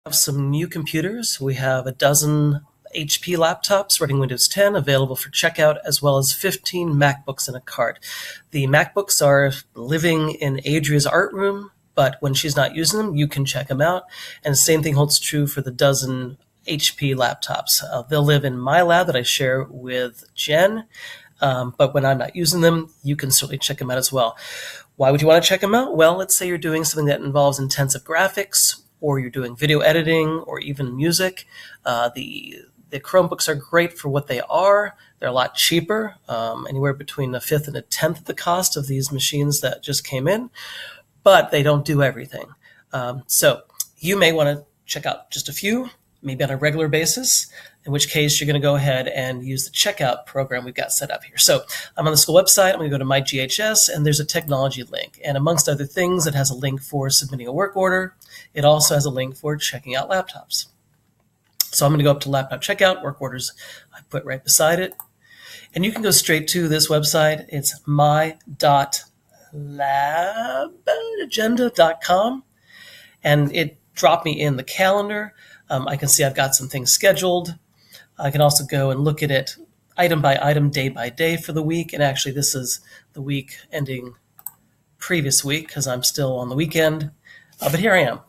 Have some new computers. We have a dozen HP laptops running Windows 10 available for checkout, as well as 15 MacBooks in a cart. The MacBooks are living in Adria's art room, but when she's not using them, you can check them out. And the same thing holds true for the dozen HP laptops. They'll live in my lab that I share with Jen, but when I'm not using them, you can certainly check them out as well. Why would you want to check them out? Well, let's say you're doing something that involves intensive graphics, or you're doing video editing, or even music. The Chromebooks are great for what they are. They're a lot cheaper, anywhere between a fifth and a tenth of the cost of these machines that just came in, but they don't do everything. So you may want to check out just a few, maybe on a regular basis, in which case you're going to go ahead and use the checkout program we've got set up here. So I'm on the school website. I'm going to go to my GHS, and there's a technology link. And amongst other things, it has a link for submitting a work order. It also has a link for checking out laptops. So I'm going to go up to Laptop Checkout, work orders I put right beside it. And you can go straight to this website. It's my.labagenda.com. And it dropped me in the calendar. I can see I've got some things scheduled. I can also go and look at it item by item, day by day for the week. And actually, this is the week ending previous week because I'm still on the weekend. But here I am.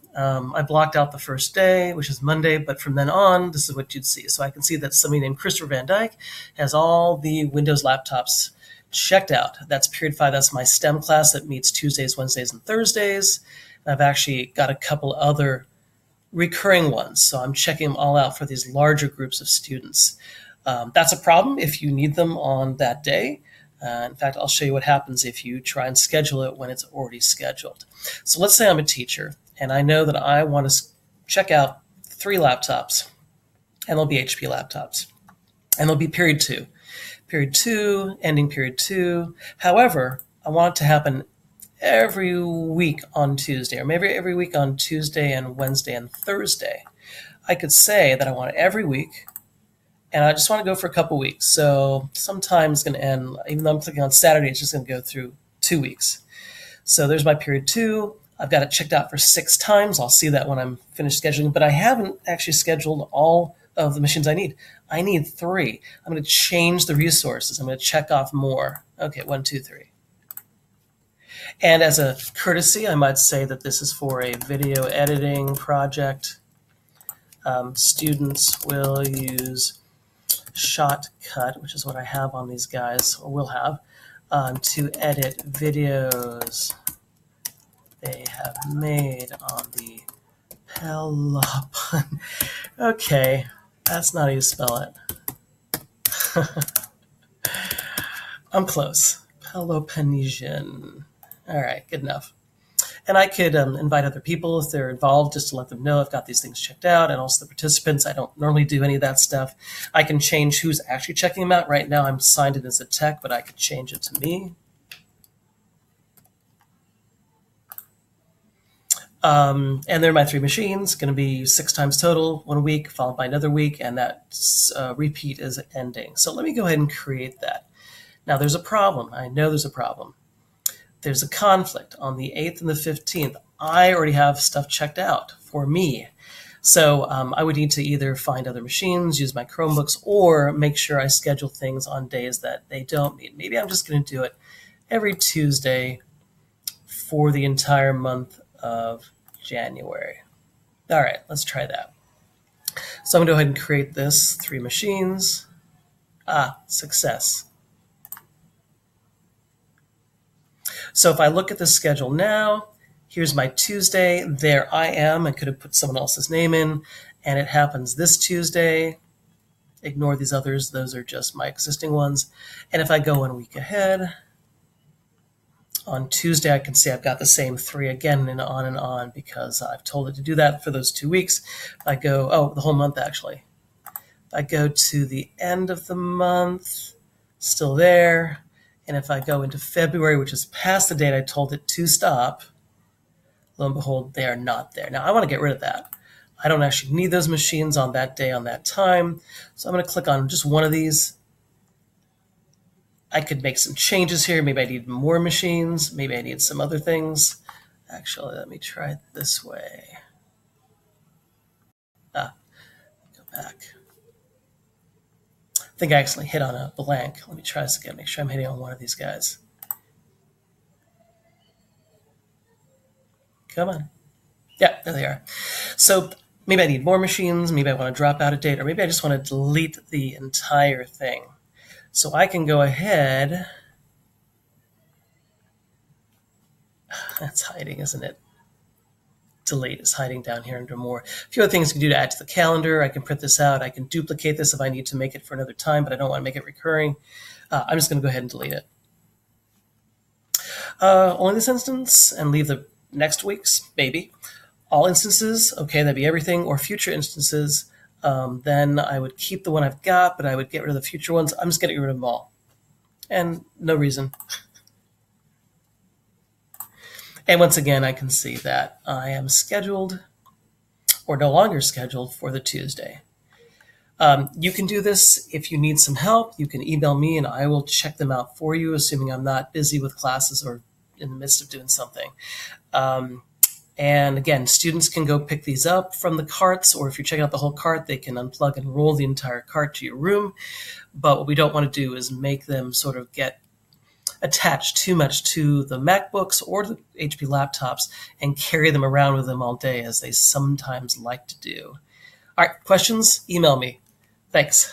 I blocked out the first day, which is Monday, but from then on, this is what you'd see. So I can see that somebody named Christopher Van Dyke has all the Windows laptops checked out. That's period 5. That's my STEM class that meets Tuesdays, Wednesdays, and Thursdays. And I've actually got a couple other recurring ones. So I'm checking them all out for these larger groups of students. That's a problem if you need them on that day. In fact, I'll show you what happens if you try and schedule it when it's already scheduled. So let's say I'm a teacher and I know that I want to check out 3 laptops, and they'll be HP laptops, and they'll be period 2. Period 2, ending period 2. However, I want it to happen every week on Tuesday, or maybe every week on Tuesday and Wednesday and Thursday. I could say that I want it every week, and I just want to go for a couple weeks. So sometimes it's going to end, even though I'm clicking on Saturday, it's just going to go through 2 weeks. So there's my period 2. I've got it checked out for 6 times. I'll see that when I'm finished scheduling, but I haven't actually scheduled all of the machines I need. I need 3. I'm going to change the resources. I'm going to check off more. Okay, 1, 2, 3. And as a courtesy, I might say that this is for a video editing project. Students will use Shotcut, which is what I have on these guys, or will have, to edit videos they have made on the Pelopon. Okay, that's not how you spell it. I'm close. Peloponnesian. All right, good enough. And I could invite other people if they're involved, just to let them know I've got these things checked out, and also the participants. I don't normally do any of that stuff. I can change who's actually checking them out. Right now I'm signed in as a tech, but I could change it to me. And there are my 3 machines, going to be 6 times total, 1 week, followed by another week, and that repeat is ending. So let me go ahead and create that. Now there's a problem. I know there's a problem. There's a conflict on the 8th and the 15th. I already have stuff checked out for me. So I would need to either find other machines, use my Chromebooks, or make sure I schedule things on days that they don't meet. Maybe I'm just going to do it every Tuesday for the entire month of January. All right, let's try that. So I'm going to go ahead and create this 3 machines. Success. So if I look at the schedule now, here's my Tuesday. There I am. I could have put someone else's name in, and it happens this Tuesday. Ignore these others. Those are just my existing ones. And if I go 1 week ahead, on Tuesday, I can see I've got the same 3 again and on because I've told it to do that for those 2 weeks. If I go, the whole month actually. If I go to the end of the month, still there. And if I go into February, which is past the date I told it to stop, lo and behold, they are not there. Now, I want to get rid of that. I don't actually need those machines on that day, on that time. So I'm going to click on just one of these. I could make some changes here. Maybe I need more machines. Maybe I need some other things. Actually, let me try it this way. back. I think I accidentally hit on a blank. Let me try this again. Make sure I'm hitting on one of these guys. Come on. Yeah, there they are. So maybe I need more machines. Maybe I want to drop out a date, or maybe I just want to delete the entire thing. So I can go ahead. That's hiding, isn't it? Delete is hiding down here under more. A few other things you can do to add to the calendar. I can print this out. I can duplicate this if I need to make it for another time, but I don't want to make it recurring. I'm just going to go ahead and delete it. Only this instance, and leave the next week's, maybe. All instances, okay, that'd be everything, or future instances, then I would keep the one I've got, but I would get rid of the future ones. I'm just getting rid of them all. And no reason. And once again, I can see that I am scheduled, or no longer scheduled, for the Tuesday. You can do this if you need some help. You can email me and I will check them out for you, assuming I'm not busy with classes or in the midst of doing something. And again, students can go pick these up from the carts, or if you're checking out the whole cart, they can unplug and roll the entire cart to your room. But what we don't want to do is make them sort of get attached too much to the MacBooks or the HP laptops and carry them around with them all day, as they sometimes like to do. All right, questions? Email me. Thanks.